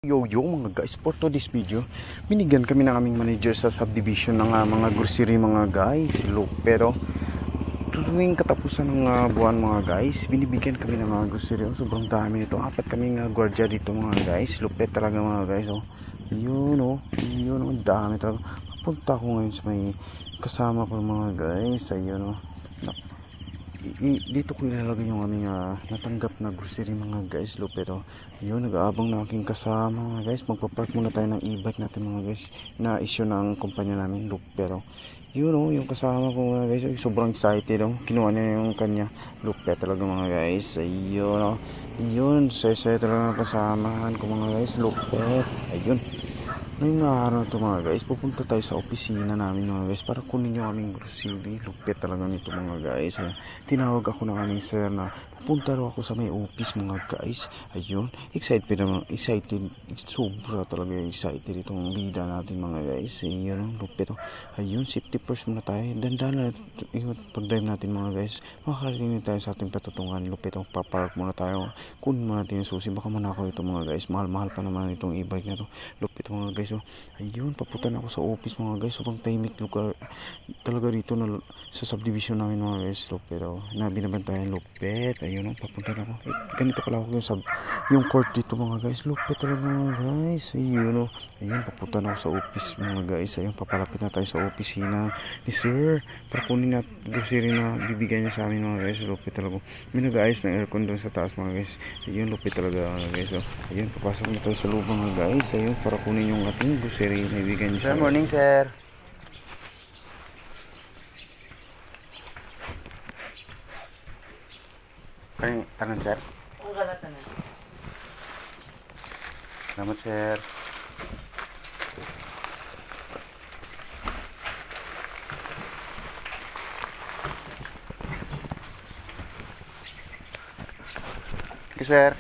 Yo mga guys, for today's video, binigyan kami ng aming manager sa subdivision ng mga grocery mga guys. Look, pero tuwing katapusan ng buwan mga guys, binibigyan kami ng mga grocery. Sobrang dami nito. Apat kaming gwardiya dito mga guys. Lupet talaga mga guys. Yun, ang dami talaga. Papunta ko ngayon sa may kasama ko mga guys. Ayun. Dito ko ilalagay yung aming natanggap na grocery mga guys. Pero yun, nag-aabang na aking kasama mga guys. Magpapark muna tayo ng e-bike natin mga guys, na issue ng kumpanya namin. Pero yun yung kasama ko mga guys, sobrang excited kinuha niya yung kanya lupe talaga mga guys. Ayun saya talaga ng kasamahan ko mga guys. Lupet. Ayun, ngayong araw ito mga guys, pupunta tayo sa opisina namin mga guys para kunin yung aming grocery. Lupit talaga nito mga guys. Tinawag ako ng aming sir na pupunta raw ako sa may office mga guys. Ayun, excited, sobra talaga excited itong bida natin mga guys. Ayun, lupit. Ayun, safety first muna tayo. Dandan na yung pag-drive natin mga guys. Makakarating tayo sa ating patutungan. Lupit. Papark muna tayo. Kunin muna natin yung susi. Baka manakaw ito mga guys. Mahal-mahal pa naman itong e-bike na to. Lupit mga guys. Ayun, papunta na ako sa office mga guys. Sobrang tahimik lugar talaga rito na sa subdivision namin mga guys. Pero na binabantayan lupet. Ayun, papunta na ako. Ganito pala ako yung court dito mga guys. Lupet talaga mga guys. Ayun, papunta na ako sa office mga guys. Ayun, papalapit na tayo sa opisina ni sir para kunin na grocery na bibigyan niya sa amin mga guys. Lupet talaga. May nag-ayos ng aircon doon sa taas mga guys. Ayun, lupet talaga mga guys. Ayun, papasok na tayo sa loob mga guys. Ayun, para kunin yung ating grocery na ibigay niya sa Good morning, sir. Tangan sir. Ang galata na. Salamat sir. Thank you sir.